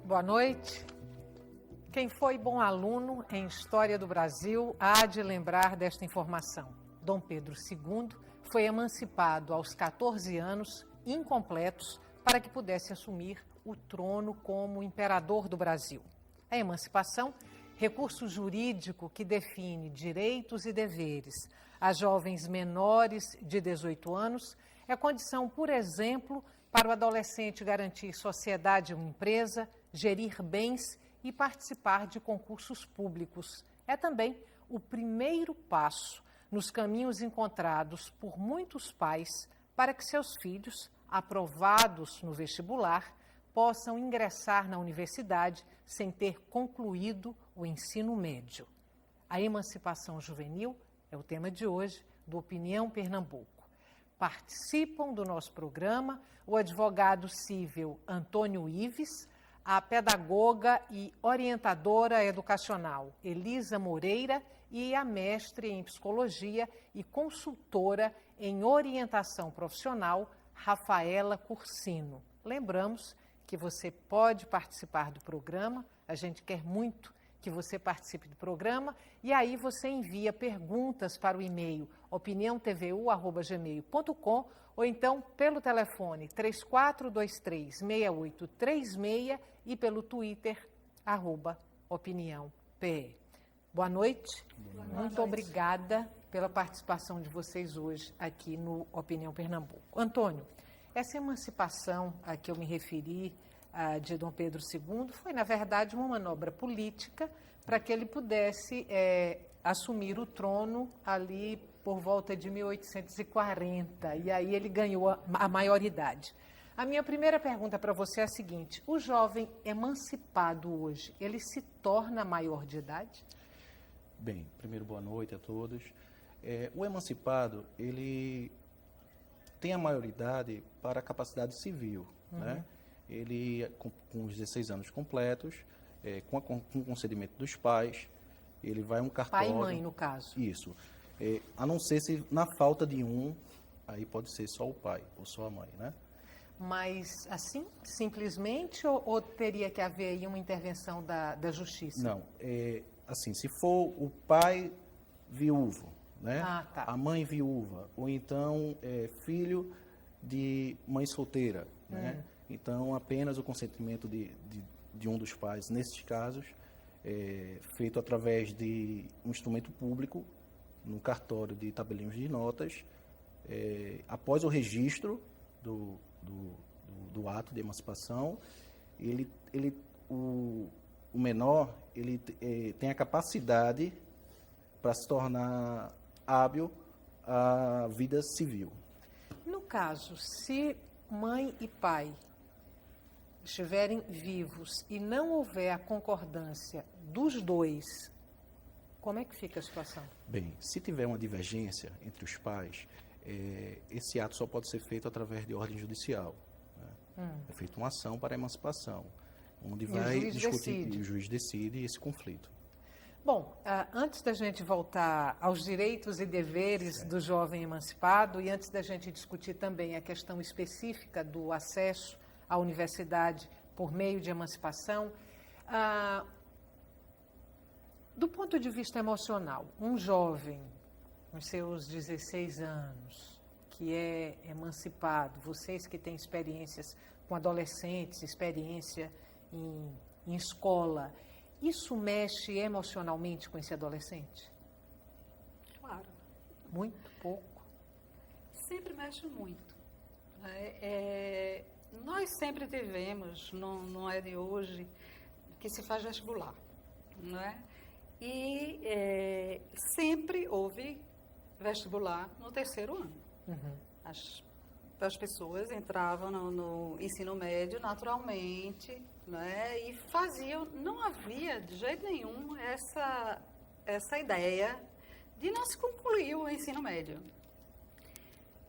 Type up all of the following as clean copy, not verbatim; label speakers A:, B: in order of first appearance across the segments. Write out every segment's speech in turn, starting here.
A: Boa noite. Quem foi bom aluno em História do Brasil há de lembrar desta informação. Dom Pedro II foi emancipado aos 14 anos, incompletos, para que pudesse assumir o trono como imperador do Brasil. A emancipação, recurso jurídico que define direitos e deveres a jovens menores de 18 anos, é condição, por exemplo, para o adolescente garantir sociedade ou empresa, gerir bens e participar de concursos públicos. É também o primeiro passo nos caminhos encontrados por muitos pais para que seus filhos, aprovados no vestibular, possam ingressar na universidade sem ter concluído o ensino médio. A emancipação juvenil é o tema de hoje do Opinião Pernambuco. Participam do nosso programa o advogado civil Antônio Ives, a pedagoga e orientadora educacional Elisa Moreira e a mestre em psicologia e consultora em orientação profissional Rafaela Cursino. Lembramos que você pode participar do programa, a gente quer muito que você participe do programa, e aí você envia perguntas para o e-mail opiniãotvu@gmail.com ou então pelo telefone 3423-6836 e pelo Twitter, @opiniãope. Boa noite. Boa noite. Muito obrigada pela participação de vocês hoje aqui no Opinião Pernambuco. Antônio, essa emancipação a que eu me referi, de Dom Pedro II, foi, na verdade, uma manobra política para que ele pudesse assumir o trono ali por volta de 1840, e aí ele ganhou a maioridade. A minha primeira pergunta para você é a seguinte: o jovem emancipado hoje, ele se torna maior de idade?
B: Bem, primeiro boa noite a todos. O emancipado, ele tem a maioridade para a capacidade civil, né? Ele, com os 16 anos completos, com o concedimento dos pais, ele vai a um cartório...
A: Pai e mãe, no caso.
B: Isso. A não ser se, na falta de um, aí pode ser só o pai ou só a mãe, né?
A: Mas assim, simplesmente, ou teria que haver aí uma intervenção da justiça?
B: Não. Assim, se for o pai viúvo, né?
A: Tá.
B: A mãe viúva, ou então filho de mãe solteira, né? Então, apenas o consentimento de um dos pais, nesses casos, feito através de um instrumento público, no cartório de tabelinhos de notas, após o registro do ato de emancipação, o menor ele tem a capacidade para se tornar hábil à vida civil.
A: No caso, se mãe e pai estiverem vivos e não houver a concordância dos dois, como é que fica a situação?
B: Bem, se tiver uma divergência entre os pais, esse ato só pode ser feito através de ordem judicial, né? É feita uma ação para a emancipação, onde vai discutir e o juiz decide esse conflito.
A: Bom, antes da gente voltar aos direitos e deveres do jovem emancipado e antes da gente discutir também a questão específica do acesso à universidade por meio de emancipação, do ponto de vista emocional, um jovem com seus 16 anos, que é emancipado, vocês que têm experiências com adolescentes, experiência em escola, isso mexe emocionalmente com esse adolescente?
C: Claro.
A: Muito, pouco?
C: Sempre mexe muito. Nós sempre tivemos, não é de hoje, que se faz vestibular, não é? E sempre houve vestibular no terceiro ano. As pessoas entravam no ensino médio naturalmente, né, e faziam, não havia de jeito nenhum essa ideia de não se concluir o ensino médio.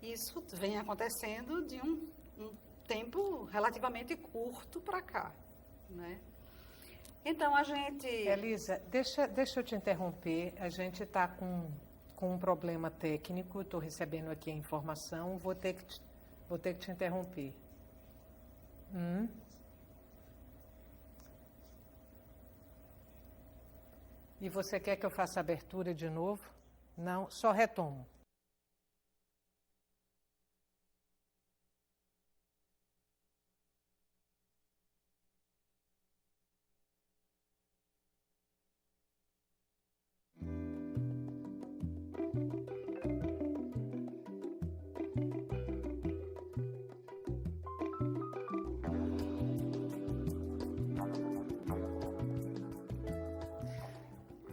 C: Isso vem acontecendo de um tempo relativamente curto para cá, né? Então a gente...
A: Elisa, deixa eu te interromper, a gente está com com um problema técnico, estou recebendo aqui a informação, vou ter que te interromper. E você quer que eu faça a abertura de novo? Não, só retomo.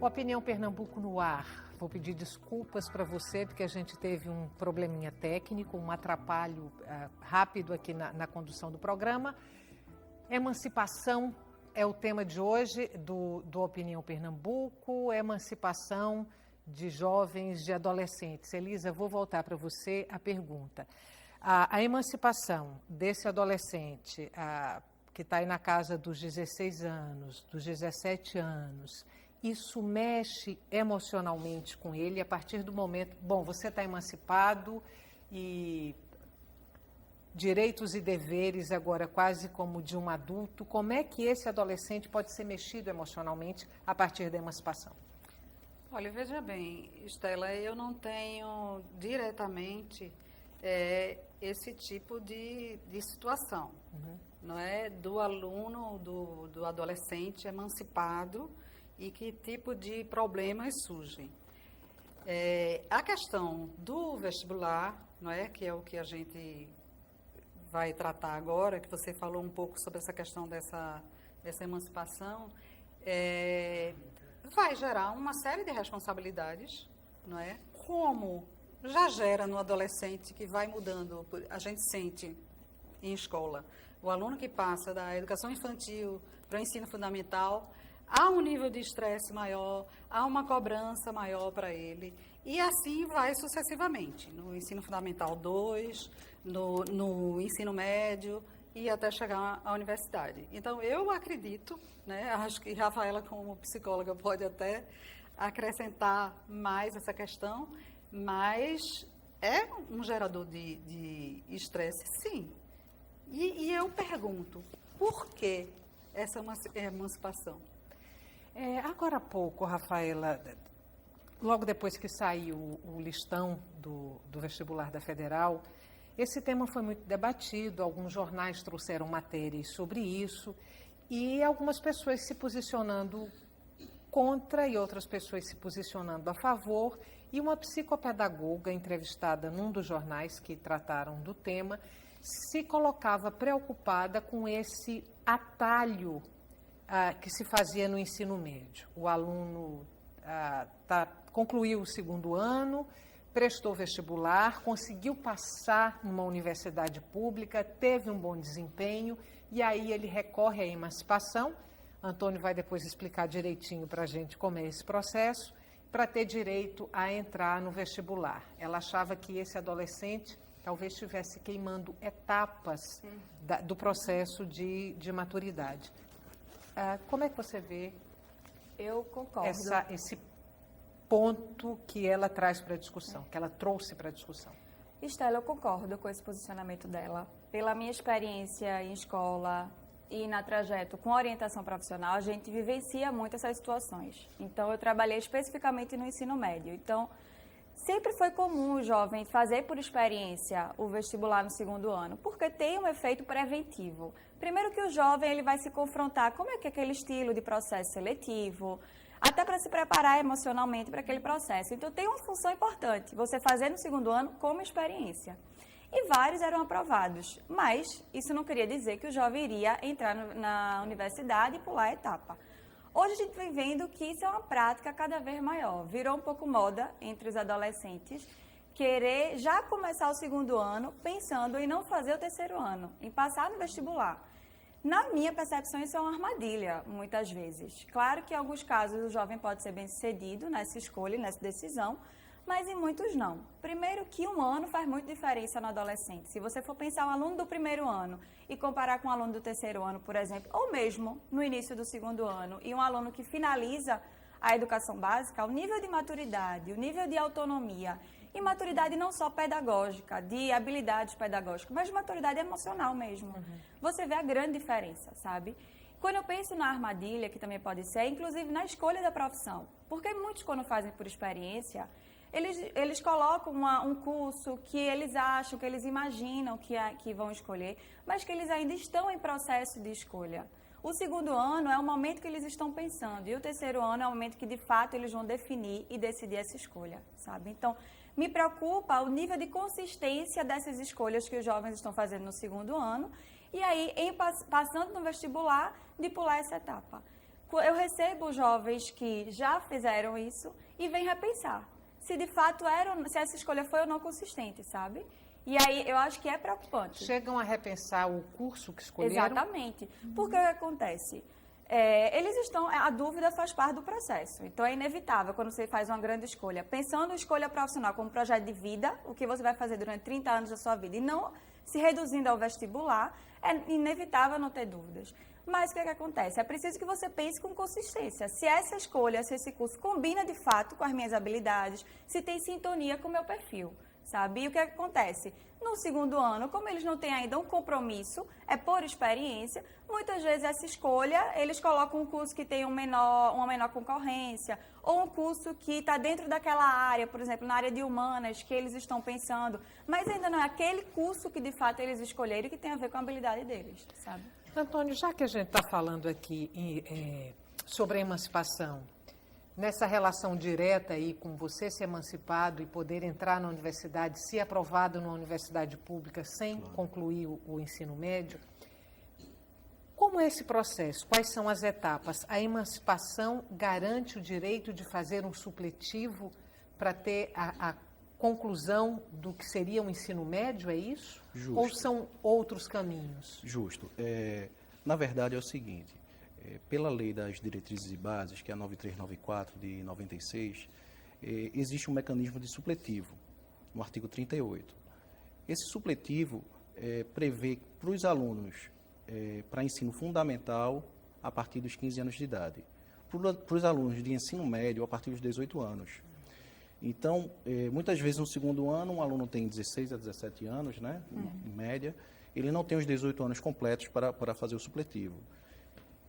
A: O Opinião Pernambuco no ar. Vou pedir desculpas para você, porque a gente teve um probleminha técnico, um atrapalho rápido aqui na condução do programa. Emancipação é o tema de hoje do Opinião Pernambuco, emancipação de jovens, de adolescentes. Elisa, vou voltar para você a pergunta. A emancipação desse adolescente que está aí na casa dos 16 anos, dos 17 anos, isso mexe emocionalmente com ele a partir do momento... Bom, você está emancipado e direitos e deveres agora quase como de um adulto. Como é que esse adolescente pode ser mexido emocionalmente a partir da emancipação?
C: Olha, veja bem, Estela, eu não tenho diretamente esse tipo de situação, não é? Do aluno, do adolescente emancipado e que tipo de problemas surgem. A questão do vestibular, não é? Que é o que a gente vai tratar agora, que você falou um pouco sobre essa questão dessa emancipação, vai gerar uma série de responsabilidades, não é? Como já gera no adolescente que vai mudando, a gente sente em escola, o aluno que passa da educação infantil para o ensino fundamental, há um nível de estresse maior, há uma cobrança maior para ele, e assim vai sucessivamente, no ensino fundamental 2, no ensino médio e até chegar à universidade. Então, eu acredito, né, acho que Rafaela, como psicóloga, pode até acrescentar mais essa questão, mas é um gerador de estresse, sim. E eu pergunto, por que essa emancipação?
A: Agora há pouco, Rafaela, logo depois que saiu o listão do vestibular da Federal, esse tema foi muito debatido, alguns jornais trouxeram matérias sobre isso e algumas pessoas se posicionando contra e outras pessoas se posicionando a favor, e uma psicopedagoga entrevistada num dos jornais que trataram do tema se colocava preocupada com esse atalho que se fazia no ensino médio. O aluno concluiu o segundo ano, prestou vestibular, conseguiu passar numa universidade pública, teve um bom desempenho, e aí ele recorre à emancipação. Antônio vai depois explicar direitinho para a gente como é esse processo, para ter direito a entrar no vestibular. Ela achava que esse adolescente talvez estivesse queimando etapas do processo de maturidade. Como é que você vê
D: Eu concordo.
A: esse ponto que ela traz para a discussão, que ela trouxe para a discussão?
D: Estela, eu concordo com esse posicionamento dela. Pela minha experiência em escola e na trajeto com orientação profissional, a gente vivencia muito essas situações. Então, eu trabalhei especificamente no ensino médio. Então, sempre foi comum o jovem fazer por experiência o vestibular no segundo ano, porque tem um efeito preventivo. Primeiro que o jovem ele vai se confrontar como é que é aquele estilo de processo seletivo, até para se preparar emocionalmente para aquele processo. Então, tem uma função importante, você fazer no segundo ano como experiência. E vários eram aprovados, mas isso não queria dizer que o jovem iria entrar na universidade e pular a etapa. Hoje a gente vem vendo que isso é uma prática cada vez maior. Virou um pouco moda entre os adolescentes querer já começar o segundo ano pensando em não fazer o terceiro ano, em passar no vestibular. Na minha percepção, isso é uma armadilha, muitas vezes. Claro que em alguns casos o jovem pode ser bem-sucedido nessa escolha, nessa decisão, mas em muitos não. Primeiro que um ano faz muita diferença no adolescente. Se você for pensar um aluno do primeiro ano e comparar com um aluno do terceiro ano, por exemplo, ou mesmo no início do segundo ano, e um aluno que finaliza a educação básica, o nível de maturidade, o nível de autonomia, e maturidade não só pedagógica, de habilidades pedagógicas, mas de maturidade emocional mesmo. Você vê a grande diferença, sabe? Quando eu penso na armadilha, que também pode ser, inclusive na escolha da profissão, porque muitos, quando fazem por experiência, eles colocam um curso que eles acham, que eles imaginam que vão escolher, mas que eles ainda estão em processo de escolha. O segundo ano é o momento que eles estão pensando, e o terceiro ano é o momento que, de fato, eles vão definir e decidir essa escolha, sabe? Então, me preocupa o nível de consistência dessas escolhas que os jovens estão fazendo no segundo ano, e aí, passando no vestibular, de pular essa etapa. Eu recebo jovens que já fizeram isso e vêm repensar se de fato se essa escolha foi ou não consistente, sabe? E aí eu acho que é preocupante.
A: Chegam a repensar o curso que escolheram?
D: Exatamente. Porque o que acontece? A dúvida faz parte do processo. Então é inevitável quando você faz uma grande escolha. Pensando em escolha profissional como projeto de vida, o que você vai fazer durante 30 anos da sua vida, e não se reduzindo ao vestibular, é inevitável não ter dúvidas. Mas o que acontece? É preciso que você pense com consistência. Se essa escolha, se esse curso combina de fato com as minhas habilidades, se tem sintonia com o meu perfil, sabe? E o que acontece? No segundo ano, como eles não têm ainda um compromisso, é por experiência, muitas vezes essa escolha, eles colocam um curso que tem uma menor concorrência, ou um curso que está dentro daquela área, por exemplo, na área de humanas, que eles estão pensando, mas ainda não é aquele curso que de fato eles escolheram e que tem a ver com a habilidade deles, sabe?
A: Antônio, já que a gente está falando aqui sobre a emancipação, nessa relação direta aí com você ser emancipado e poder entrar na universidade, se aprovado numa universidade pública sem concluir o ensino médio, como é esse processo? Quais são as etapas? A emancipação garante o direito de fazer um supletivo para ter a conclusão do que seria um ensino médio, é isso?
B: Justo.
A: Ou são outros caminhos?
B: Justo. Na verdade é o seguinte, pela lei das diretrizes e bases, que é a 9394 de 96, existe um mecanismo de supletivo, no artigo 38. Esse supletivo prevê para os alunos, para ensino fundamental, a partir dos 15 anos de idade. Para os alunos de ensino médio, a partir dos 18 anos. Então, muitas vezes no segundo ano, um aluno tem 16 a 17 anos, né, em média, ele não tem os 18 anos completos para fazer o supletivo.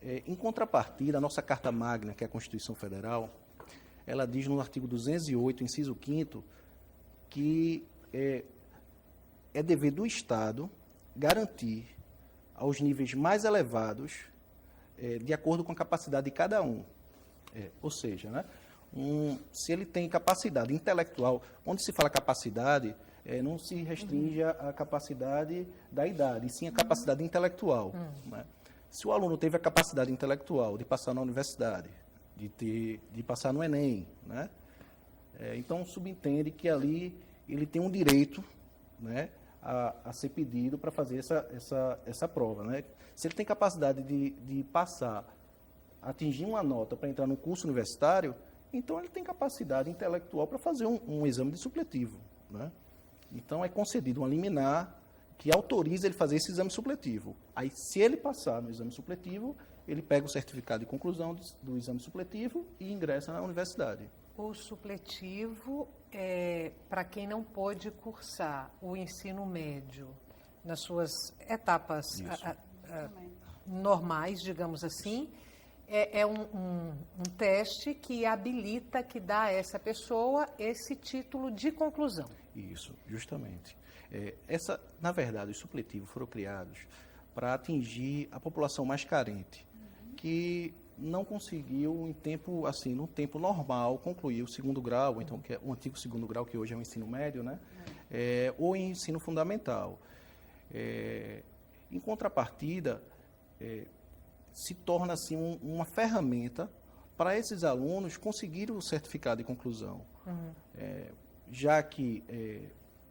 B: Em contrapartida, a nossa Carta Magna, que é a Constituição Federal, ela diz no artigo 208, inciso 5º, que é dever do Estado garantir aos níveis mais elevados, de acordo com a capacidade de cada um. Ou seja, né, se ele tem capacidade intelectual, onde se fala capacidade, não se restringe à capacidade da idade, e sim a capacidade intelectual. Né? Se o aluno teve a capacidade intelectual de passar na universidade, de passar no Enem, né? Então subentende que ali ele tem um direito, né, a ser pedido para fazer essa prova. Né? Se ele tem capacidade de passar, atingir uma nota para entrar no curso universitário, então ele tem capacidade intelectual para fazer um exame de supletivo. Né? Então é concedido uma liminar que autoriza ele fazer esse exame supletivo. Aí, se ele passar no exame supletivo, ele pega o certificado de conclusão do exame supletivo e ingressa na universidade.
A: O supletivo é para quem não pôde cursar o ensino médio nas suas etapas normais, digamos assim, é um teste que habilita, que dá a essa pessoa esse título de conclusão.
B: Isso, justamente. Na verdade, os supletivos foram criados para atingir a população mais carente, que não conseguiu no tempo normal, concluir o segundo grau, então, que é o antigo segundo grau, que hoje é o ensino médio, né? Ou em ensino fundamental. Em contrapartida, se torna assim uma ferramenta para esses alunos conseguirem o certificado de conclusão, já que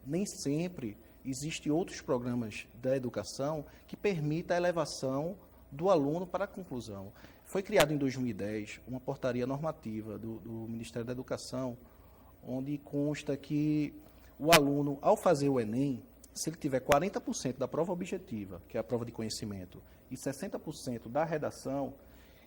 B: nem sempre existem outros programas da educação que permitam a elevação do aluno para a conclusão. Foi criado em 2010 uma portaria normativa do Ministério da Educação, onde consta que o aluno, ao fazer o Enem, se ele tiver 40% da prova objetiva, que é a prova de conhecimento, e 60% da redação,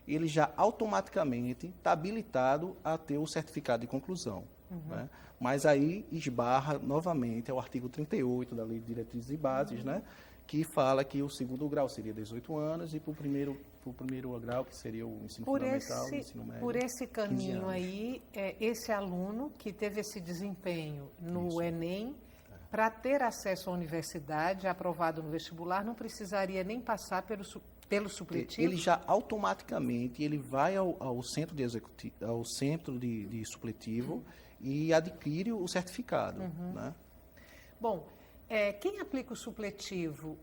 B: ele já automaticamente está habilitado a ter o certificado de conclusão. Né? Mas aí esbarra novamente ao artigo 38 da Lei de Diretrizes e Bases, né? Que fala que o segundo grau seria 18 anos e para o primeiro grau, que seria o ensino fundamental e o ensino médio,
A: por esse
B: 15
A: caminho
B: anos.
A: aí, esse aluno que teve esse desempenho no Enem, para ter acesso à universidade, aprovado no vestibular, não precisaria nem passar pelo supletivo?
B: Ele já automaticamente ele vai ao centro de executivo, ao centro de supletivo e adquire o certificado. Né?
A: Bom, quem aplica o supletivo?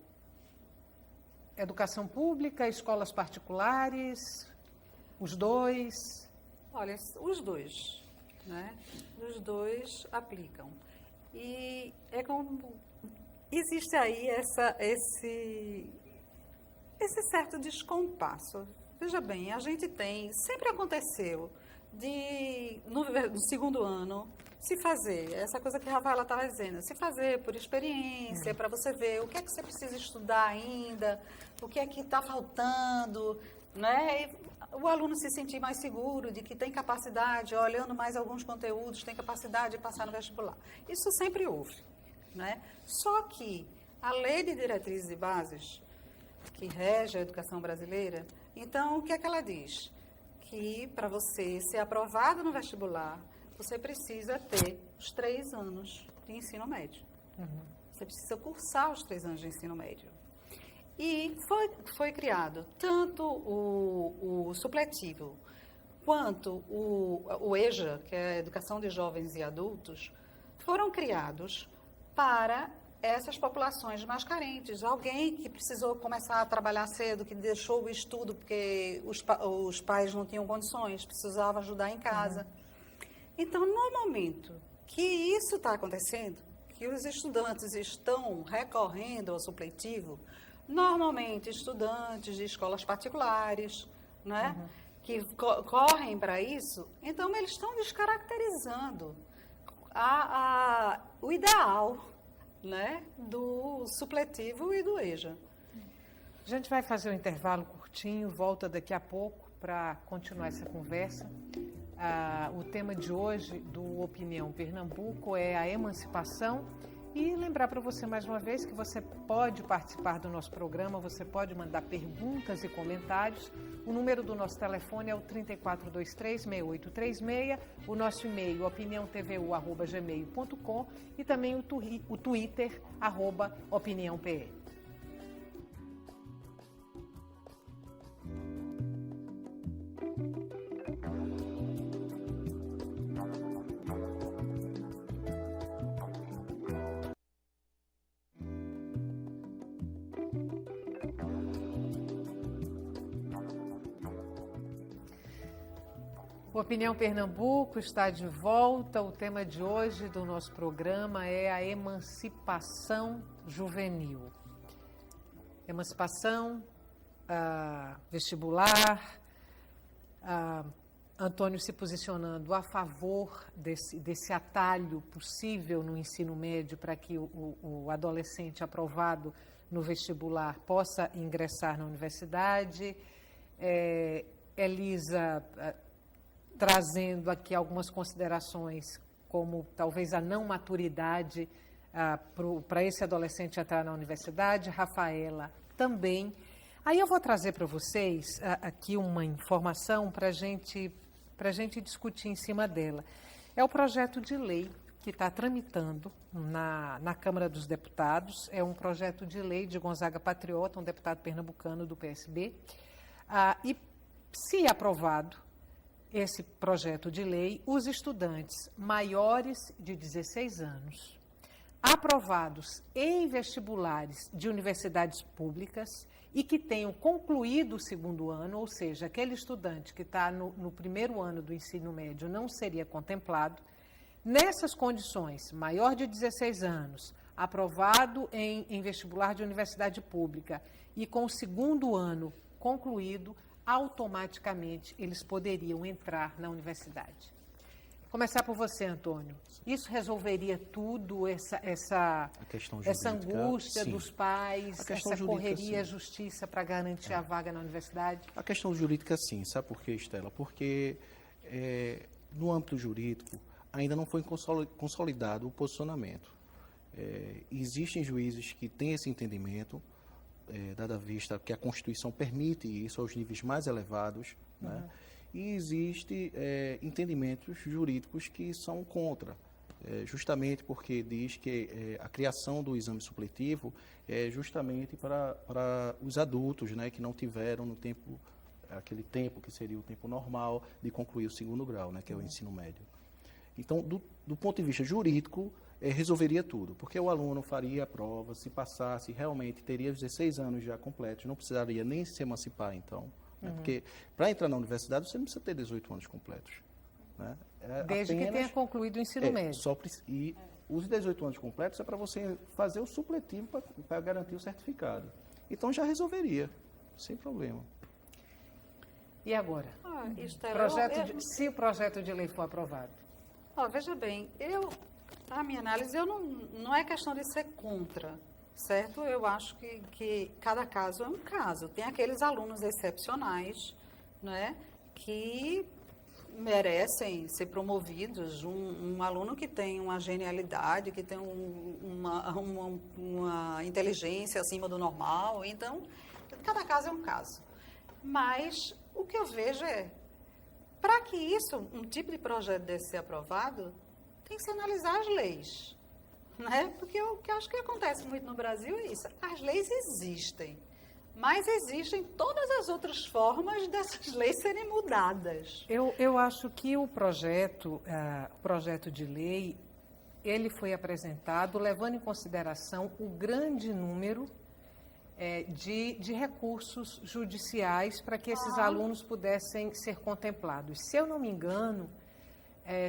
A: Educação pública, escolas particulares, os dois?
C: Olha, os dois, né? Os dois aplicam. E é como existe aí esse certo descompasso. Veja bem, a gente sempre aconteceu no segundo ano, se fazer, essa coisa que a Rafaela estava dizendo, se fazer por experiência, para você ver o que é que você precisa estudar ainda, o que é que está faltando, né? E o aluno se sentir mais seguro de que tem capacidade, olhando mais alguns conteúdos, tem capacidade de passar no vestibular. Isso sempre houve, né? Só que a Lei de Diretrizes e Bases, que rege a educação brasileira, então o que é que ela diz? Que para você ser aprovado no vestibular, você precisa ter os 3 anos de ensino médio. Você precisa cursar os 3 anos de ensino médio. E foi criado tanto o supletivo quanto o EJA, que é a Educação de Jovens e Adultos, foram criados para essas populações mais carentes. Alguém que precisou começar a trabalhar cedo, que deixou o estudo porque os pais não tinham condições, precisava ajudar em casa. Então, no momento que isso está acontecendo, que os estudantes estão recorrendo ao supletivo, normalmente estudantes de escolas particulares, né, que correm para isso, então eles estão descaracterizando o ideal, né, do supletivo e do EJA.
A: A gente vai fazer um intervalo curtinho, volta daqui a pouco para continuar essa conversa. O tema de hoje do Opinião Pernambuco é a emancipação. E lembrar para você mais uma vez que você pode participar do nosso programa, você pode mandar perguntas e comentários. O número do nosso telefone é o 3423-6836, o nosso e-mail opiniãotvu@gmail.com e também o Twitter, @opiniãopr. O Opinião Pernambuco está de volta. O tema de hoje do nosso programa é a emancipação juvenil. Emancipação, vestibular, Antônio se posicionando a favor desse atalho possível no ensino médio para que o adolescente aprovado no vestibular possa ingressar na universidade. Elisa trazendo aqui algumas considerações, como talvez a não maturidade para esse adolescente entrar na universidade, Rafaela também. Aí eu vou trazer para vocês aqui uma informação para a gente discutir em cima dela. É o projeto de lei que está tramitando na Câmara dos Deputados, é um projeto de lei de Gonzaga Patriota, um deputado pernambucano do PSB, e se aprovado esse projeto de lei, os estudantes maiores de 16 anos, aprovados em vestibulares de universidades públicas e que tenham concluído o segundo ano, ou seja, aquele estudante que está no primeiro ano do ensino médio não seria contemplado. Nessas condições, maior de 16 anos, aprovado em vestibular de universidade pública e com o segundo ano concluído, automaticamente eles poderiam entrar na universidade. Começar por você, Antônio. Isso resolveria tudo, essa
B: A questão jurídica,
A: angústia
B: sim.
A: dos pais,
B: A questão
A: essa
B: jurídica,
A: correria à
B: sim.
A: justiça para garantir a vaga na universidade?
B: A questão jurídica, sim. Sabe por quê, Estela? Porque no âmbito jurídico ainda não foi consolidado o posicionamento. Existem juízes que têm esse entendimento, dada a vista que a Constituição permite isso aos níveis mais elevados, né? E existem entendimentos jurídicos que são contra, justamente porque diz que a criação do exame supletivo é justamente para os adultos, né, que não tiveram no tempo, aquele tempo que seria o tempo normal de concluir o segundo grau, né, que é o ensino médio. Então, do ponto de vista jurídico, resolveria tudo, porque o aluno faria a prova, se passasse, realmente teria 16 anos já completos, não precisaria nem se emancipar, então. Né? Porque para entrar na universidade você não precisa ter 18 anos completos. Né?
A: Desde que tenha concluído o ensino médio.
B: E os 18 anos completos é para você fazer o supletivo para garantir o certificado. Então já resolveria, sem problema.
A: E agora?
C: Estela,
A: Se o projeto de lei for aprovado?
C: Veja bem, a minha análise, não é questão de ser contra, certo? Eu acho que cada caso é um caso. Tem aqueles alunos excepcionais, né, que merecem ser promovidos. Um aluno que tem uma genialidade, que tem uma inteligência acima do normal. Então, cada caso é um caso. Mas o que eu vejo para que um tipo de projeto desse ser aprovado, tem que se analisar as leis. Né? Porque o que eu acho que acontece muito no Brasil é isso. As leis existem, mas existem todas as outras formas dessas leis serem mudadas.
A: Eu acho que o projeto de lei, ele foi apresentado levando em consideração o grande número de recursos judiciais para que esses alunos pudessem ser contemplados. Se eu não me engano,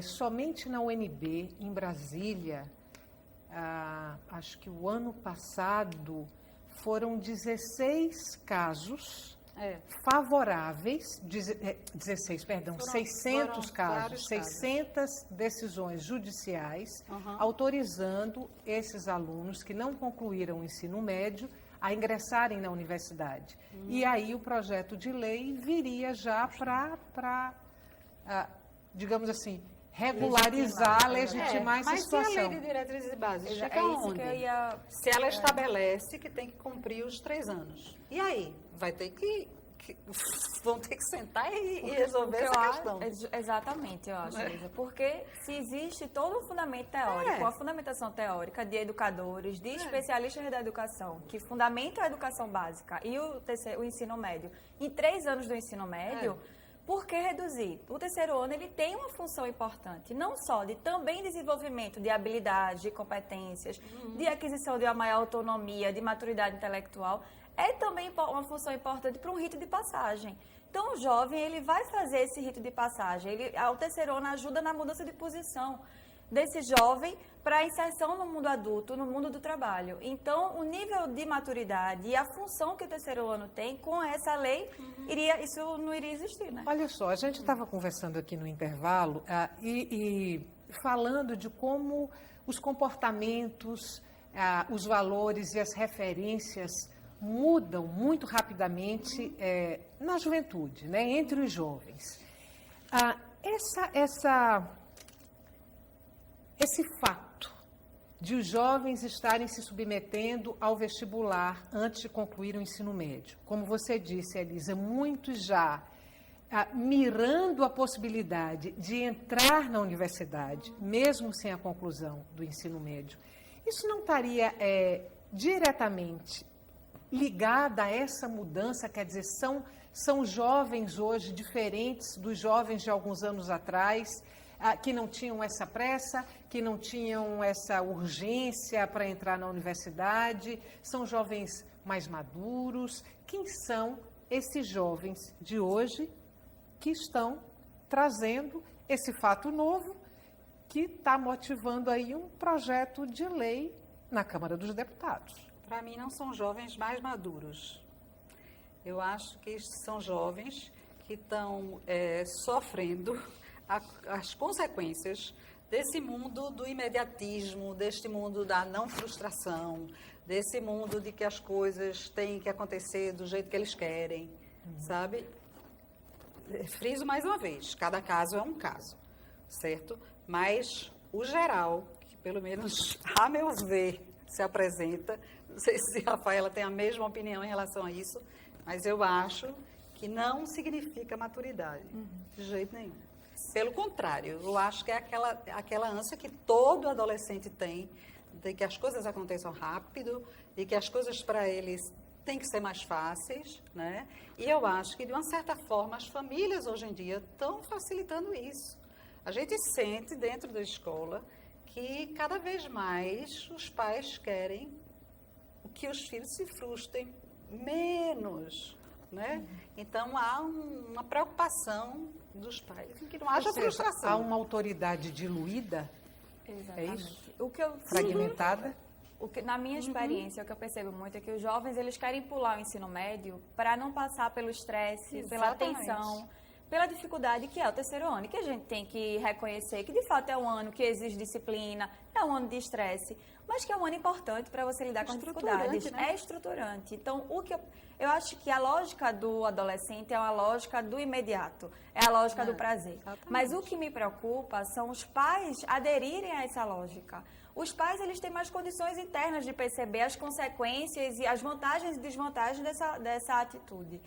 A: somente na UNB, em Brasília, acho que o ano passado foram 16 casos favoráveis, 600 casos, 600 decisões judiciais autorizando esses alunos que não concluíram o ensino médio a ingressarem na universidade. E aí o projeto de lei viria já para, digamos assim, regularizar, legitimar essa situação.
C: Mas e a lei de diretrizes básicas? Fica onde? Se ela estabelece que tem que cumprir os 3 anos. E aí? Vai ter vão ter que sentar e resolver essa questão.
D: Exatamente, eu acho, Lisa. Porque se existe todo um fundamento teórico, a fundamentação teórica de educadores, de especialistas da educação, que fundamentam a educação básica e o ensino médio, em 3 anos do ensino médio, por que reduzir? O terceiro ano ele tem uma função importante, não só de também desenvolvimento de habilidades, de competências, de aquisição de uma maior autonomia, de maturidade intelectual, é também uma função importante para um rito de passagem. Então, o jovem ele vai fazer esse rito de passagem. O terceiro ano ajuda na mudança de posição desse jovem para a inserção no mundo adulto, no mundo do trabalho. Então, o nível de maturidade e a função que o terceiro ano tem, com essa lei, isso não iria existir, né?
A: Olha só, a gente estava conversando aqui no intervalo e falando de como os comportamentos, os valores e as referências mudam muito rapidamente na juventude, né, entre os jovens. Esse fato de os jovens estarem se submetendo ao vestibular antes de concluir o ensino médio, como você disse, Elisa, muitos já mirando a possibilidade de entrar na universidade, mesmo sem a conclusão do ensino médio, isso não estaria diretamente ligada a essa mudança, quer dizer, são jovens hoje diferentes dos jovens de alguns anos atrás, que não tinham essa pressa, que não tinham essa urgência para entrar na universidade, são jovens mais maduros. Quem são esses jovens de hoje que estão trazendo esse fato novo que está motivando aí um projeto de lei na Câmara dos Deputados?
C: Para mim, não são jovens mais maduros. Eu acho que são jovens que estão sofrendo as consequências desse mundo do imediatismo, deste mundo da não frustração, desse mundo de que as coisas têm que acontecer do jeito que eles querem, sabe? Friso mais uma vez, cada caso é um caso, certo? Mas o geral, que pelo menos a meu ver se apresenta, não sei se a Rafaela tem a mesma opinião em relação a isso, mas eu acho que não significa maturidade, de jeito nenhum. Pelo contrário, eu acho que é aquela ânsia que todo adolescente tem, de que as coisas aconteçam rápido, de que as coisas para eles têm que ser mais fáceis, né? E eu acho que, de uma certa forma, as famílias hoje em dia estão facilitando isso. A gente sente dentro da escola que cada vez mais os pais querem que os filhos se frustrem menos, né? Então há uma preocupação dos pais em que não haja
A: Ou seja,
C: frustração.
A: há uma autoridade diluída,
D: Exatamente.
A: é isso?
D: O que eu,
A: Fragmentada.
D: na minha experiência, o que eu percebo muito é que os jovens, eles querem pular o ensino médio para não passar pelo estresse, pela
C: Exatamente.
D: tensão, pela dificuldade que é o terceiro ano, que a gente tem que reconhecer que, de fato, é um ano que exige disciplina, é um ano de estresse, mas que é um ano importante para você lidar com as dificuldades.
C: Né?
D: É estruturante. Então, o que eu acho que a lógica do adolescente é uma lógica do imediato, é a lógica do prazer.
C: Exatamente.
D: Mas o que me preocupa são os pais aderirem a essa lógica. Os pais, eles têm mais condições internas de perceber as consequências e as vantagens e desvantagens dessa atitude.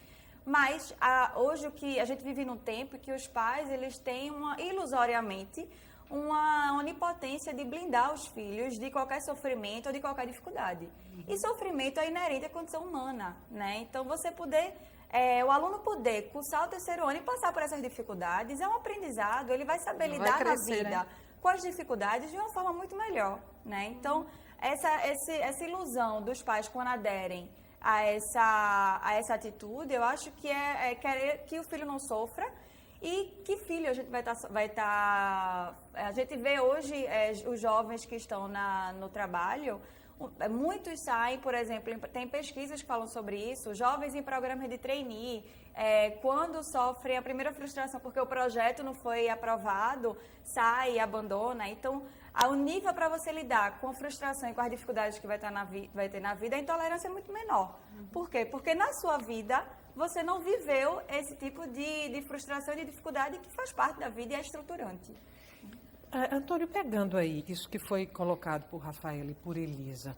D: Mas hoje a gente vive num tempo que os pais, eles têm ilusoriamente uma onipotência de blindar os filhos de qualquer sofrimento ou de qualquer dificuldade. E sofrimento é inerente à condição humana, né? Então, o aluno poder cursar o terceiro ano e passar por essas dificuldades é um aprendizado, ele vai saber lidar na vida,
C: né?
D: com as dificuldades de uma forma muito melhor, né? Então, essa ilusão dos pais quando aderem a essa atitude, eu acho que é querer que o filho não sofra e que filho a gente vai estar... A gente vê hoje os jovens que estão no trabalho, muitos saem, por exemplo, tem pesquisas que falam sobre isso, jovens em programas de trainee, quando sofrem a primeira frustração porque o projeto não foi aprovado, sai e abandona. Então, o nível para você lidar com a frustração e com as dificuldades que vai ter na vida, a intolerância é muito menor. Por quê? Porque na sua vida você não viveu esse tipo de frustração e de dificuldade que faz parte da vida e é estruturante.
A: Antônio, pegando aí isso que foi colocado por Rafaela e por Elisa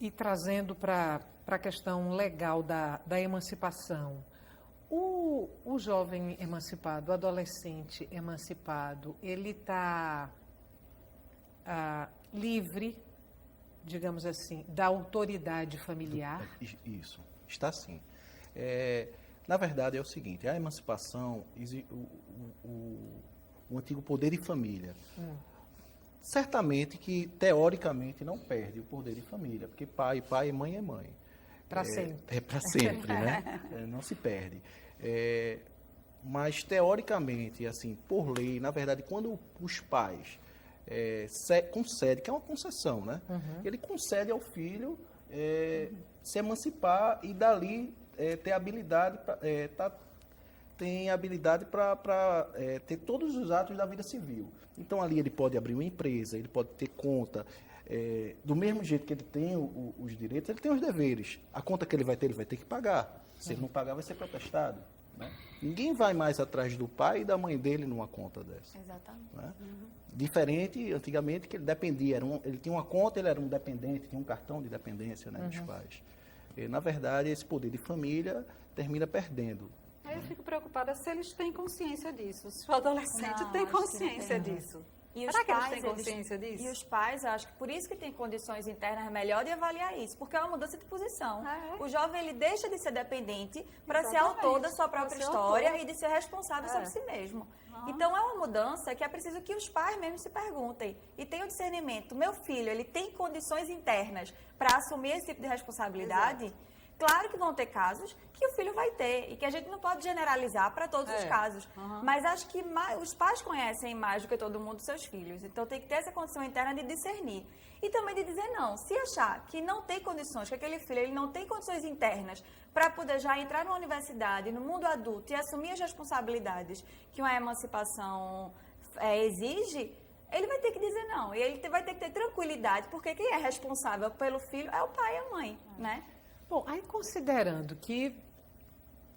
A: e trazendo para a questão legal da emancipação, o jovem emancipado, o adolescente emancipado, ele está livre, digamos assim, da autoridade familiar?
B: Isso, está sim. Na verdade é o seguinte, a emancipação, o antigo poder de família, certamente que teoricamente não perde o poder de família, porque pai é pai e mãe é mãe.
A: Para sempre.
B: É para sempre, né? Não se perde. Mas teoricamente, assim, por lei, na verdade, quando os pais concedem, que é uma concessão, né? Ele concede ao filho se emancipar e dali ter habilidade para ter todos os atos da vida civil. Então, ali ele pode abrir uma empresa, ele pode ter conta. Do mesmo jeito que ele tem os direitos, ele tem os deveres. A conta que ele vai ter que pagar. Se ele não pagar, vai ser protestado. Né? Ninguém vai mais atrás do pai e da mãe dele numa conta dessa.
D: Exatamente.
B: Né? Diferente, antigamente, que ele dependia. Ele tinha uma conta, ele era um dependente, tinha um cartão de dependência, né, dos pais. Na verdade, esse poder de família termina perdendo.
C: Eu fico preocupada se eles têm consciência disso, se o adolescente tem consciência disso.
D: E os
C: Será que eles
D: pais,
C: têm consciência disso?
D: E os pais, eu acho que por isso que tem condições internas melhor de avaliar isso, porque é uma mudança de posição. O jovem, ele deixa de ser dependente para ser autor da sua própria história e de ser responsável sobre si mesmo. Então, é uma mudança que é preciso que os pais mesmo se perguntem e tenham discernimento. Meu filho, ele tem condições internas para assumir esse tipo de responsabilidade? Claro que vão ter casos que o filho vai ter e que a gente não pode generalizar para todos os casos. Mas acho que os pais conhecem mais do que todo mundo seus filhos. Então tem que ter essa condição interna de discernir. E também de dizer não. Se achar que não tem condições, que aquele filho ele não tem condições internas para poder já entrar na universidade, no mundo adulto e assumir as responsabilidades que uma emancipação exige, ele vai ter que dizer não. E ele vai ter que ter tranquilidade, porque quem é responsável pelo filho é o pai e a mãe, né?
A: Bom, aí considerando que,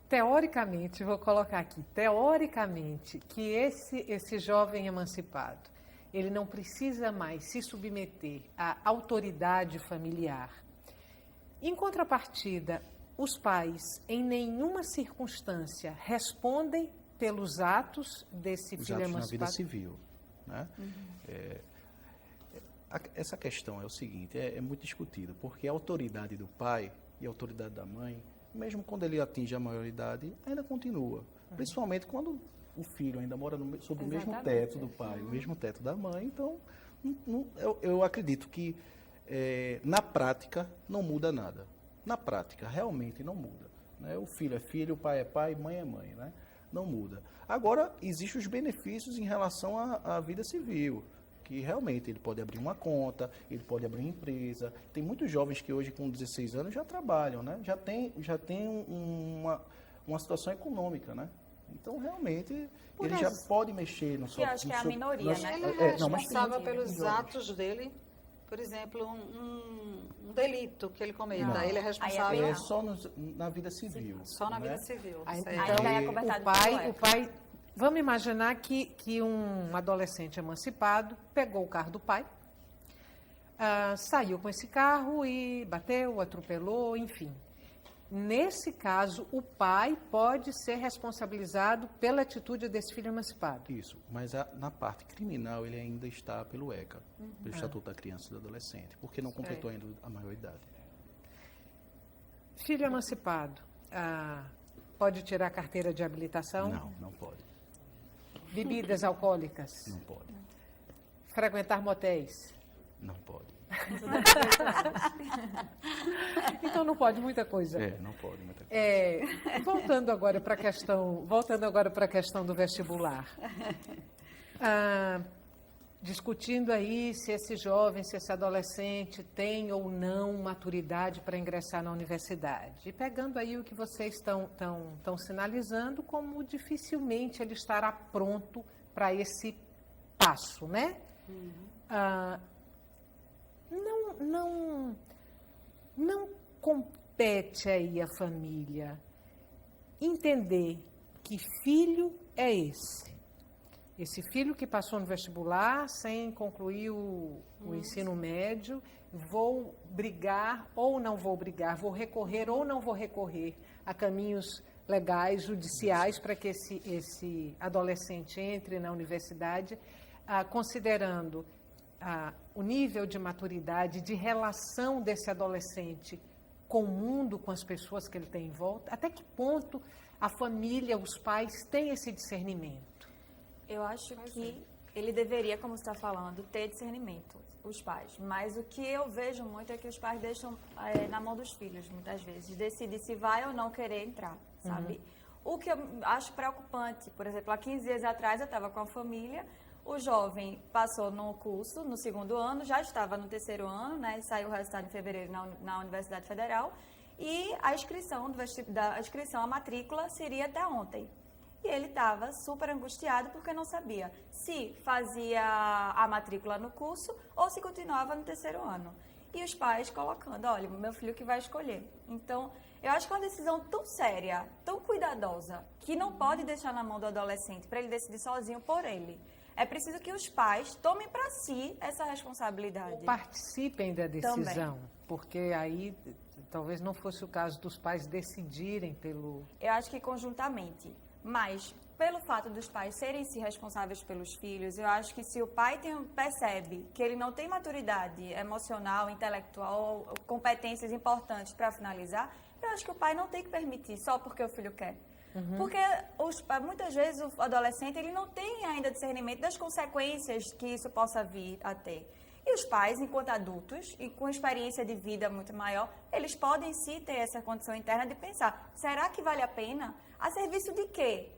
A: teoricamente, vou colocar aqui, teoricamente, que esse jovem emancipado, ele não precisa mais se submeter à autoridade familiar. Em contrapartida, os pais, em nenhuma circunstância, respondem pelos atos desse filho emancipado.
B: Na vida civil, né? Essa questão é o seguinte, é muito discutida, porque a autoridade do pai e a autoridade da mãe, mesmo quando ele atinge a maioridade, ainda continua. Principalmente quando o filho ainda mora sob o mesmo teto do pai, o mesmo teto da mãe. Então, eu acredito que na prática não muda nada. Na prática, realmente não muda. Né? O filho é filho, o pai é pai, mãe é mãe. Né? Não muda. Agora, existem os benefícios em relação à vida civil, que realmente ele pode abrir uma conta, ele pode abrir uma empresa. Tem muitos jovens que hoje com 16 anos já trabalham, né? Já tem uma situação econômica, né? Então, realmente, ele já pode mexer no seu...
D: Eu acho que é a minoria, né?
C: Ele é responsável pelos atos dele, por exemplo, um delito que ele cometa.
B: Não.
C: Ele é responsável...
B: É só na vida civil.
C: Só na
B: né?
C: vida civil.
A: Aí,
C: certo.
A: então,
D: é cobertado
A: o pai... Vamos imaginar que um adolescente emancipado pegou o carro do pai, saiu com esse carro e bateu, atropelou, enfim. Nesse caso, o pai pode ser responsabilizado pela atitude desse filho emancipado.
B: Isso, mas na parte criminal ele ainda está pelo ECA, pelo Estatuto da Criança e do Adolescente, porque não completou ainda a maioridade.
A: Filho emancipado, pode tirar a carteira de habilitação?
B: Não pode.
A: Bebidas alcoólicas?
B: Não pode.
A: Frequentar motéis?
B: Não pode.
A: Então não pode muita coisa.
B: Não pode muita coisa.
A: Voltando agora para a questão do vestibular. Discutindo aí se esse jovem, se esse adolescente tem ou não maturidade para ingressar na universidade. E pegando aí o que vocês estão sinalizando, como dificilmente ele estará pronto para esse passo, né? Não compete aí a família entender que filho é esse. Esse filho que passou no vestibular sem concluir o ensino médio, vou brigar ou não vou brigar, vou recorrer ou não vou recorrer a caminhos legais, judiciais, para que esse adolescente entre na universidade, considerando o nível de maturidade, de relação desse adolescente com o mundo, com as pessoas que ele tem em volta, até que ponto a família, os pais têm esse discernimento?
D: Eu acho que ele deveria, como você está falando, ter discernimento, os pais. Mas o que eu vejo muito é que os pais deixam na mão dos filhos, muitas vezes, decidir se vai ou não querer entrar, sabe? O que eu acho preocupante, por exemplo, há 15 dias atrás eu estava com a família, o jovem passou no curso, no 2º ano, já estava no 3º ano, né? Saiu o resultado em fevereiro na Universidade Federal, e a inscrição à matrícula seria até ontem. E ele estava super angustiado porque não sabia se fazia a matrícula no curso ou se continuava no 3º ano. E os pais colocando, olha, meu filho que vai escolher. Então, eu acho que é uma decisão tão séria, tão cuidadosa, que não pode deixar na mão do adolescente para ele decidir sozinho por ele. É preciso que os pais tomem para si essa responsabilidade.
A: Participem da decisão, porque aí talvez não fosse o caso dos pais decidirem pelo...
D: Eu acho que conjuntamente. Mas, pelo fato dos pais serem se responsáveis pelos filhos, eu acho que se o pai percebe que ele não tem maturidade emocional, intelectual, competências importantes para finalizar, eu acho que o pai não tem que permitir só porque o filho quer. Porque muitas vezes o adolescente ele não tem ainda discernimento das consequências que isso possa vir a ter. E os pais, enquanto adultos e com experiência de vida muito maior, eles podem sim ter essa condição interna de pensar, será que vale a pena? A serviço de quê?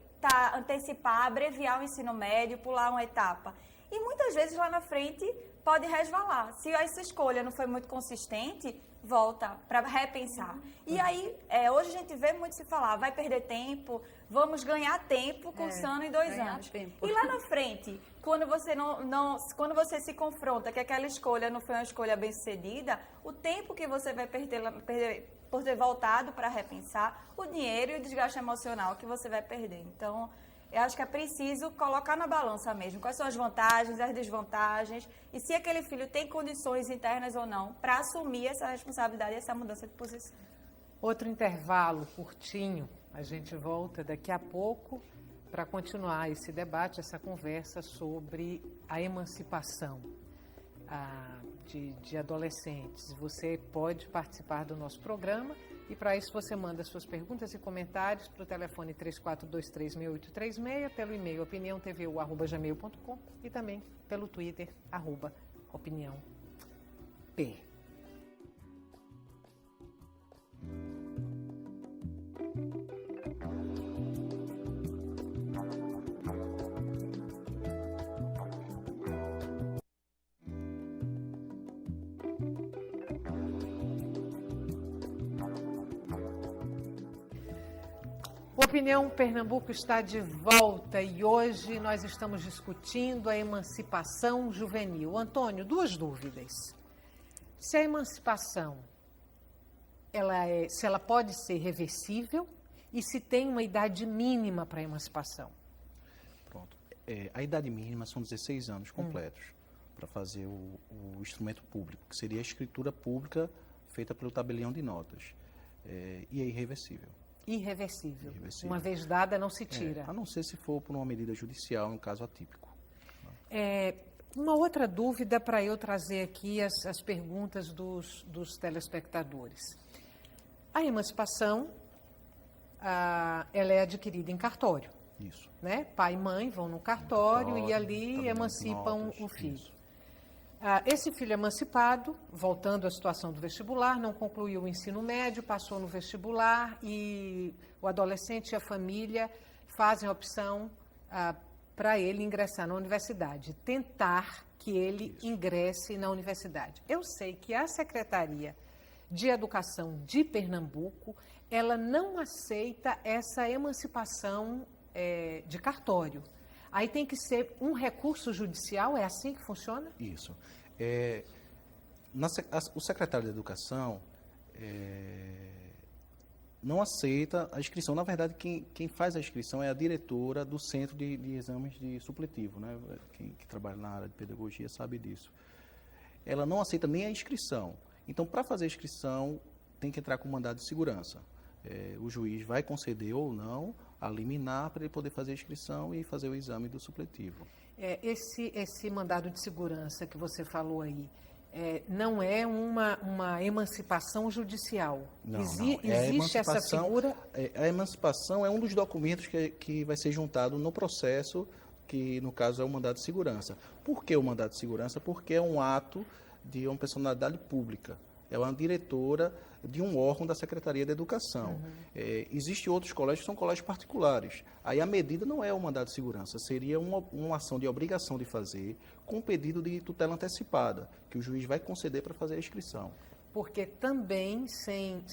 D: Antecipar, abreviar o ensino médio, pular uma etapa. E muitas vezes lá na frente pode resvalar. Se essa escolha não foi muito consistente, volta para repensar. E aí, hoje a gente vê muito se falar, vai perder tempo, vamos ganhar tempo cursando em 2 anos.
C: Tempo.
D: E lá na frente, quando quando você se confronta que aquela escolha não foi uma escolha bem-sucedida, o tempo que você vai perder por ter voltado para repensar, o dinheiro e o desgaste emocional que você vai perder. Então, eu acho que é preciso colocar na balança mesmo quais são as vantagens, as desvantagens e se aquele filho tem condições internas ou não para assumir essa responsabilidade e essa mudança de posição.
A: Outro intervalo curtinho, a gente volta daqui a pouco para continuar esse debate, essa conversa sobre a emancipação de adolescentes. Você pode participar do nosso programa e para isso você manda suas perguntas e comentários para o telefone 34236836, pelo e-mail opiniãotvu@gmail.com e também pelo Twitter @opiniãop. O Opinião Pernambuco está de volta e hoje nós estamos discutindo a emancipação juvenil. Antônio, 2 dúvidas. Se a emancipação se ela pode ser reversível e se tem uma idade mínima para a emancipação.
B: Pronto. A idade mínima são 16 anos completos para fazer o instrumento público, que seria a escritura pública feita pelo tabelião de notas. E é irreversível.
A: Irreversível. Uma vez dada, não se tira.
B: A não ser se for por uma medida judicial, em um caso atípico.
A: Uma outra dúvida para eu trazer aqui as perguntas dos telespectadores. A emancipação, ela é adquirida em cartório.
B: Isso.
A: Né? Pai e mãe vão no cartório e ali emancipam o filho.
B: Isso.
A: Esse filho emancipado, voltando à situação do vestibular, não concluiu o ensino médio, passou no vestibular e o adolescente e a família fazem a opção para ele ingressar na universidade, tentar que ele ingresse na universidade. Eu sei que a Secretaria de Educação de Pernambuco, ela não aceita essa emancipação de cartório. Aí tem que ser um recurso judicial, é assim que funciona?
B: Isso. O secretário de Educação não aceita a inscrição. Na verdade, quem faz a inscrição é a diretora do Centro de Exames de Supletivo, né? Quem trabalha na área de pedagogia sabe disso. Ela não aceita nem a inscrição. Então, para fazer a inscrição, tem que entrar com mandado de segurança. O juiz vai conceder ou não a liminar para ele poder fazer a inscrição e fazer o exame do supletivo.
A: Esse mandado de segurança que você falou aí, não é uma emancipação judicial.
B: Não,
A: existe essa figura?
B: A emancipação é um dos documentos que vai ser juntado no processo, que no caso é o mandado de segurança. Por que o mandado de segurança? Porque é um ato de uma personalidade pública. É uma diretora de um órgão da Secretaria de Educação. Existem outros colégios que são colégios particulares. Aí a medida não é o mandado de segurança, seria uma ação de obrigação de fazer com pedido de tutela antecipada, que o juiz vai conceder para fazer a inscrição.
A: Porque também, sem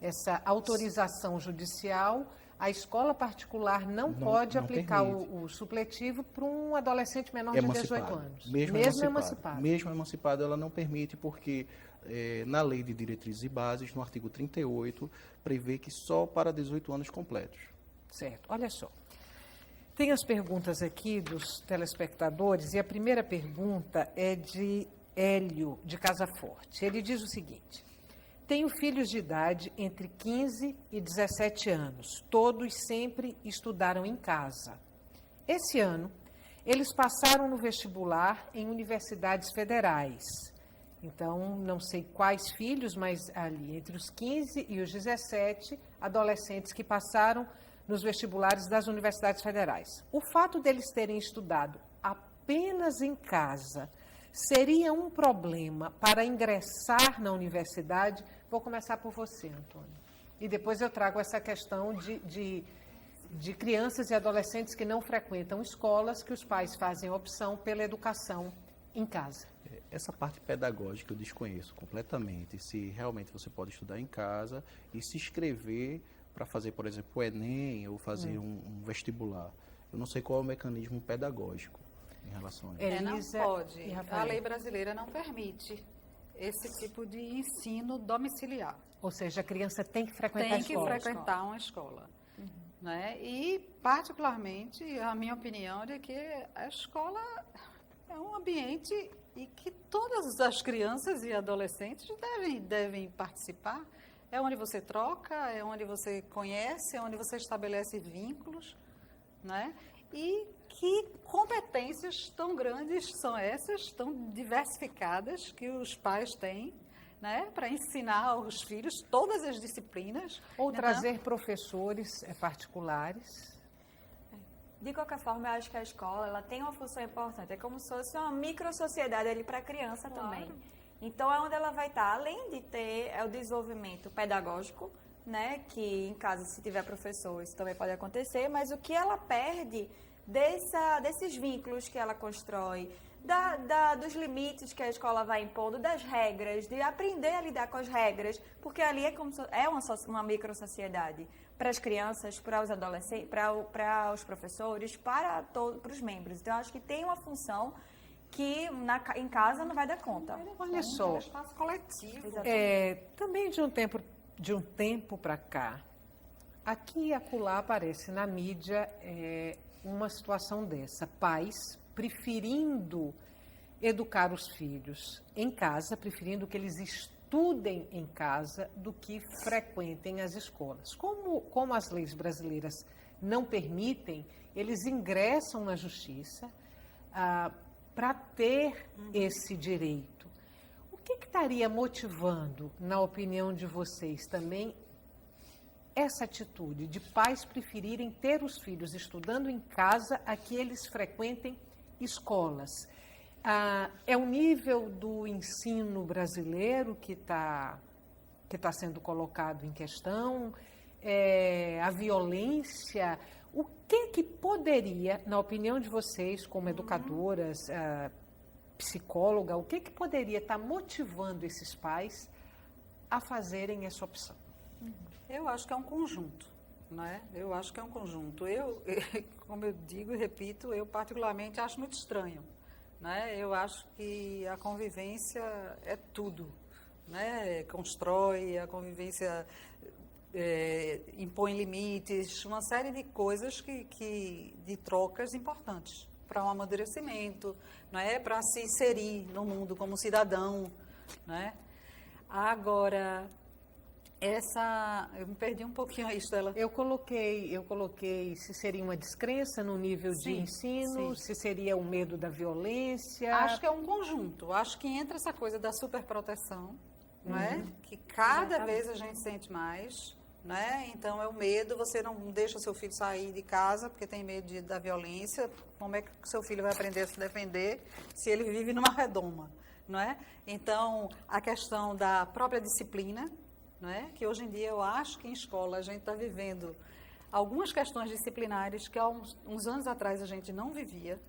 A: essa autorização judicial, a escola particular não pode aplicar o supletivo para um adolescente menor de 18 anos.
B: Mesmo emancipado. Mesmo emancipado, ela não permite, porque na Lei de Diretrizes e Bases, no artigo 38, prevê que só para 18 anos completos.
A: Certo. Olha só. Tem as perguntas aqui dos telespectadores, e a primeira pergunta é de Hélio, de Casa Forte. Ele diz o seguinte: tenho filhos de idade entre 15 e 17 anos. Todos sempre estudaram em casa. Esse ano, eles passaram no vestibular em universidades federais. Então, não sei quais filhos, mas ali entre os 15 e os 17 adolescentes que passaram nos vestibulares das universidades federais. O fato deles terem estudado apenas em casa seria um problema para ingressar na universidade? Vou começar por você, Antônio. E depois eu trago essa questão de crianças e adolescentes que não frequentam escolas, que os pais fazem opção pela educação em casa.
B: Essa parte pedagógica eu desconheço completamente. Se realmente você pode estudar em casa e se inscrever para fazer, por exemplo, o Enem ou fazer um vestibular. Eu não sei qual é o mecanismo pedagógico em relação a isso.
A: Elisa
C: não pode.
A: e
C: A
A: Rafael.
C: lei brasileira não permite esse tipo de ensino domiciliar.
A: Ou seja, a criança tem que frequentar a
C: Tem que
A: escola.
C: frequentar uma escola. Né? E, particularmente, a minha opinião é que a escola é um ambiente e que todas as crianças e adolescentes devem participar. É onde você troca, é onde você conhece, é onde você estabelece vínculos, né? E que competências tão grandes são essas, tão diversificadas, que os pais têm, né, para ensinar aos filhos todas as disciplinas.
A: Ou
C: Então,
A: trazer professores particulares.
D: De qualquer forma, eu acho que a escola ela tem uma função importante. É como se fosse uma micro-sociedade ali para a criança também. Então, é onde ela vai estar, além de ter o desenvolvimento pedagógico, né, que em casa, se tiver professor, isso também pode acontecer, mas o que ela perde desses vínculos que ela constrói, dos limites que a escola vai impondo, das regras, de aprender a lidar com as regras, porque ali é uma micro-sociedade para as crianças, para os adolescentes, para os professores, para os membros. Então, eu acho que tem uma função que em casa não vai dar conta.
A: Olha só,
C: é um espaço coletivo.
A: também de um tempo para cá, aqui e acolá aparece na mídia uma situação dessa. Pais preferindo educar os filhos em casa, preferindo que eles estudem em casa do que frequentem as escolas. Como as leis brasileiras não permitem, eles ingressam na justiça para ter esse direito. O que estaria motivando, na opinião de vocês, também essa atitude de pais preferirem ter os filhos estudando em casa a que eles frequentem escolas? É o nível do ensino brasileiro que está sendo colocado em questão? A violência? O que poderia, na opinião de vocês, como educadoras, psicóloga, o que poderia estar motivando esses pais a fazerem essa opção?
C: Eu acho que é um conjunto, né? Eu acho que é um conjunto. Como eu digo e repito, eu particularmente acho muito estranho, né? Eu acho que a convivência é tudo, né? Constrói, a convivência impõe limites, uma série de coisas de trocas importantes para um amadurecimento, né? Para se inserir no mundo como cidadão, né? Agora, eu me perdi um pouquinho aí, Estela.
A: Eu coloquei se seria uma descrença no nível de ensino, se seria o medo da violência.
C: Acho que é um conjunto. Acho que entra essa coisa da superproteção, não é? Que cada vez a gente sente mais, né? Então é o medo, você não deixa seu filho sair de casa porque tem medo da violência. Como é que seu filho vai aprender a se defender se ele vive numa redoma, não é? Então, a questão da própria disciplina, não é? Que hoje em dia eu acho que em escola a gente está vivendo algumas questões disciplinares que há uns anos atrás a gente não vivia,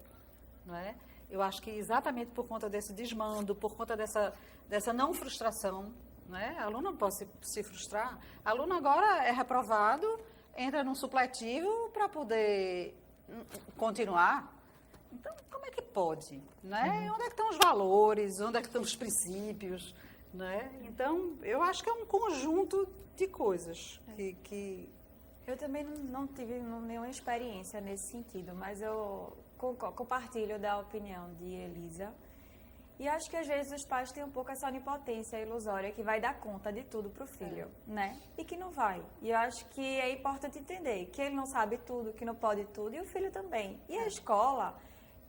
C: não é? Eu acho que exatamente por conta desse desmando, por conta dessa não frustração, não é? Aluno não pode se frustrar. Aluno agora é reprovado, entra num supletivo para poder continuar. Então, como é que pode? Né? Onde é que estão os valores? Onde é que estão os princípios? Né? Então, eu acho que é um conjunto de coisas que...
D: Eu também não tive nenhuma experiência nesse sentido, mas eu compartilho da opinião de Elisa. E acho que às vezes os pais têm um pouco essa onipotência ilusória que vai dar conta de tudo para o filho, né? E que não vai. E eu acho que é importante entender que ele não sabe tudo, que não pode tudo, e o filho também. E a escola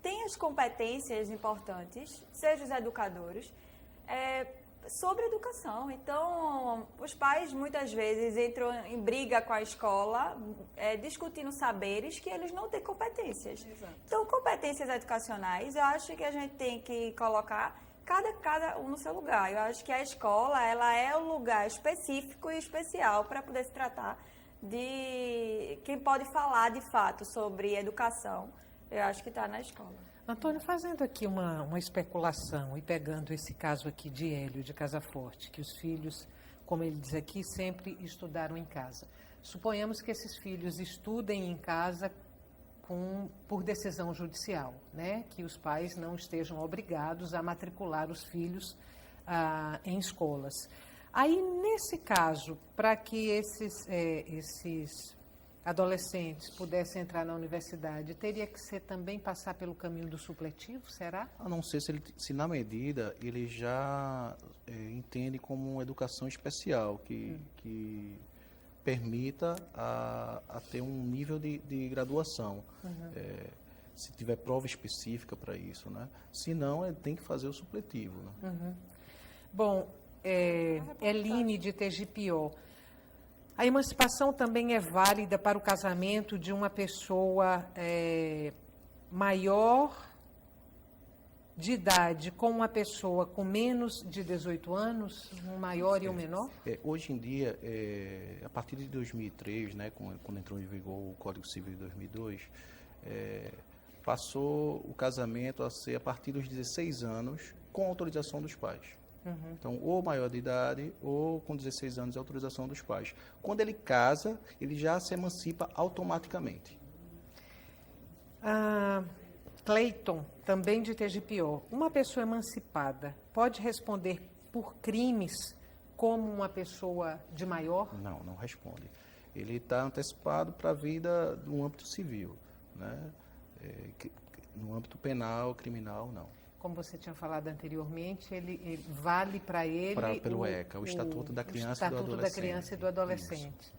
D: tem as competências importantes, seja os educadores, sobre educação. Então, os pais muitas vezes entram em briga com a escola, discutindo saberes que eles não têm competências.
C: Exato.
D: Então, competências educacionais, eu acho que a gente tem que colocar cada um no seu lugar. Eu acho que a escola, ela é um lugar específico e especial para poder se tratar de quem pode falar de fato sobre educação. Eu acho que está na escola.
A: Antônio, fazendo aqui uma especulação e pegando esse caso aqui de Hélio, de Casa Forte, que os filhos, como ele diz aqui, sempre estudaram em casa. Suponhamos que esses filhos estudem em casa por decisão judicial, né? Que os pais não estejam obrigados a matricular os filhos em escolas. Aí, nesse caso, para que esses adolescentes pudessem entrar na universidade, teria que ser também passar pelo caminho do supletivo, será?
B: A não ser se na medida ele já entende como uma educação especial, que permita a ter um nível de graduação. Se tiver prova específica para isso, né? Se não, ele tem que fazer o supletivo. Né?
A: Bom, Eline de Tegipió, a emancipação também é válida para o casamento de uma pessoa maior de idade com uma pessoa com menos de 18 anos, um maior e um menor?
B: Hoje em dia, a partir de 2003, né, quando entrou em vigor o Código Civil de 2002, passou o casamento a ser a partir dos 16 anos com autorização dos pais. Então, ou maior de idade, ou com 16 anos, é autorização dos pais. Quando ele casa, ele já se emancipa automaticamente.
A: Cleiton, também de Tegipió. Uma pessoa emancipada pode responder por crimes como uma pessoa de maior?
B: Não, não responde. Ele está antecipado para a vida no âmbito civil, né? No âmbito penal, criminal, não.
A: Como você tinha falado anteriormente, ele vale para ele
B: pelo ECA, o Estatuto da Criança e do Adolescente.
A: Da Criança e do Adolescente.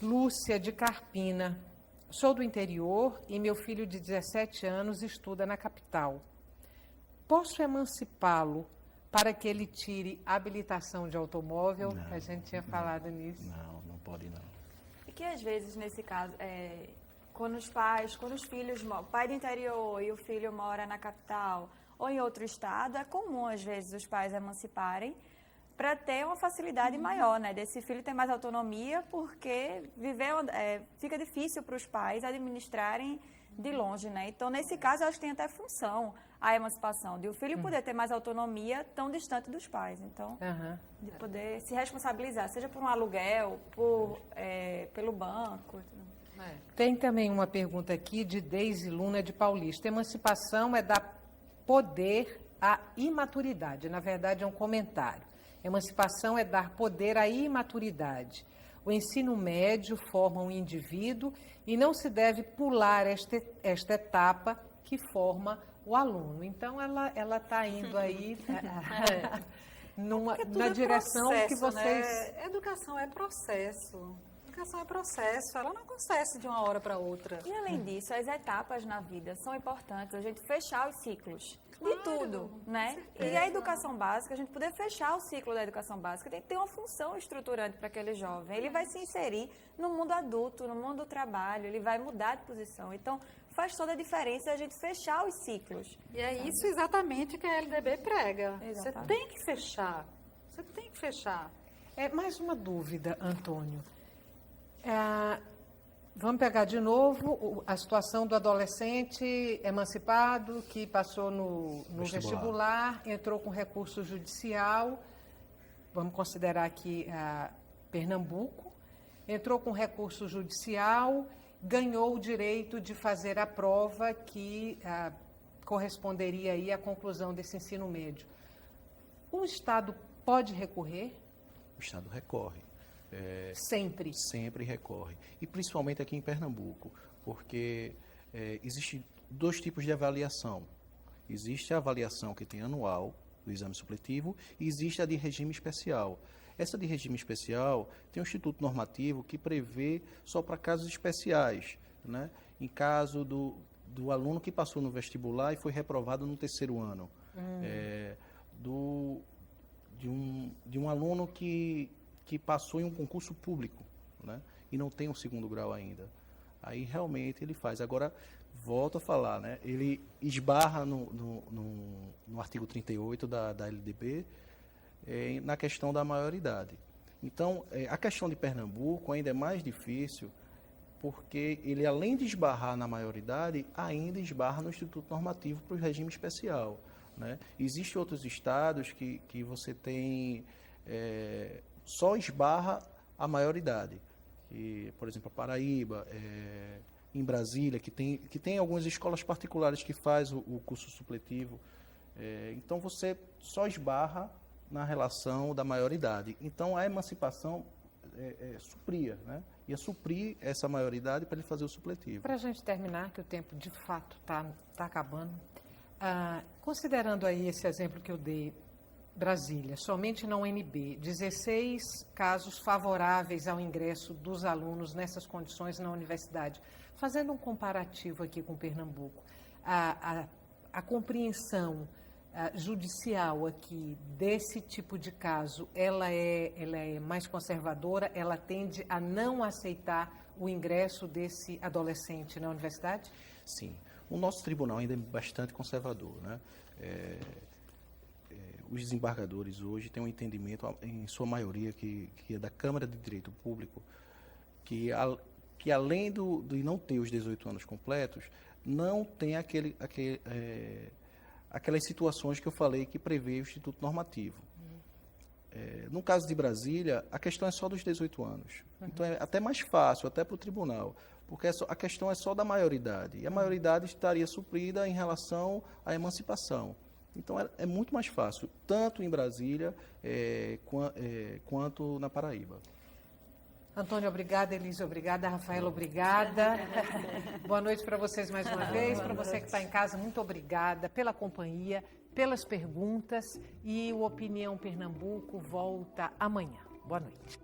A: Lúcia de Carpina. Sou do interior e meu filho de 17 anos estuda na capital. Posso emancipá-lo para que ele tire habilitação de automóvel?
B: Não,
A: a gente tinha falado nisso.
B: Não pode não.
D: E que às vezes, nesse caso, quando os filhos, o pai do interior e o filho mora na capital ou em outro estado, é comum às vezes os pais emanciparem para ter uma facilidade maior, né? Desse filho ter mais autonomia, porque fica difícil para os pais administrarem de longe, né? Então, nesse caso, eu acho que tem até função a emancipação, de o filho poder ter mais autonomia tão distante dos pais. Então, de poder se responsabilizar, seja por um aluguel, pelo banco.
A: Tem também uma pergunta aqui de Deise Luna de Paulista. Emancipação é dar poder à imaturidade. Na verdade, é um comentário. Emancipação é dar poder à imaturidade. O ensino médio forma um indivíduo e não se deve pular esta etapa que forma o aluno. Então, ela está indo aí na direção
C: processo,
A: que vocês...
C: Né? Educação é processo. Educação é processo, ela não acontece de uma hora para outra.
D: E além disso, as etapas na vida são importantes, a gente fechar os ciclos de tudo, né? E a educação básica, a gente poder fechar o ciclo da educação básica, tem que ter uma função estruturante para aquele jovem. Ele vai se inserir no mundo adulto, no mundo do trabalho, ele vai mudar de posição. Então, faz toda a diferença a gente fechar os ciclos.
C: E é isso exatamente que a LDB prega.
D: Exatamente.
C: Você tem que fechar. Você tem que fechar.
A: Mais uma dúvida, Antônio. Vamos pegar de novo a situação do adolescente emancipado que passou no vestibular, entrou com recurso judicial, vamos considerar aqui Pernambuco, entrou com recurso judicial, ganhou o direito de fazer a prova que corresponderia aí à conclusão desse ensino médio. O Estado pode recorrer?
B: O Estado recorre.
A: Sempre?
B: Sempre recorre. E principalmente aqui em Pernambuco, porque existem dois tipos de avaliação. Existe a avaliação que tem anual, do exame supletivo, e existe a de regime especial. Essa de regime especial tem um instituto normativo que prevê só para casos especiais, né? Em caso do aluno que passou no vestibular e foi reprovado no terceiro ano, de um aluno que passou em um concurso público, né, e não tem um segundo grau ainda. Aí realmente ele faz. Agora, volto a falar, né, ele esbarra no artigo 38 da LDB, na questão da maioridade. Então, a questão de Pernambuco ainda é mais difícil, porque ele, além de esbarrar na maioridade, ainda esbarra no Instituto Normativo para o regime especial, né? Existem outros estados que você tem, só esbarra a maioridade. E, por exemplo, a Paraíba, em Brasília, que tem algumas escolas particulares que faz o curso supletivo. Então, você só esbarra na relação da maioridade. Então, a emancipação supria, né? Ia suprir essa maioridade para ele fazer o supletivo.
A: Para a gente terminar, que o tempo de fato está acabando, considerando aí esse exemplo que eu dei, Brasília, somente na UNB, 16 casos favoráveis ao ingresso dos alunos nessas condições na universidade. Fazendo um comparativo aqui com Pernambuco, a compreensão judicial aqui desse tipo de caso, ela é mais conservadora, ela tende a não aceitar o ingresso desse adolescente na universidade?
B: Sim. O nosso tribunal ainda é bastante conservador, né? Os desembargadores hoje têm um entendimento, em sua maioria, que é da Câmara de Direito Público, que além de não ter os 18 anos completos, não tem aquelas situações que eu falei que prevê o Instituto Normativo. No caso de Brasília, a questão é só dos 18 anos. Então, é até mais fácil, até para o tribunal, porque a questão é só da maioridade. E a maioridade estaria suprida em relação à emancipação. Então, é muito mais fácil, tanto em Brasília quanto na Paraíba.
A: Antônio, obrigada. Elisa, obrigada. Rafaela, obrigada. Boa noite para vocês mais uma vez. Para você que está em casa, muito obrigada pela companhia, pelas perguntas. E o Opinião Pernambuco volta amanhã. Boa noite.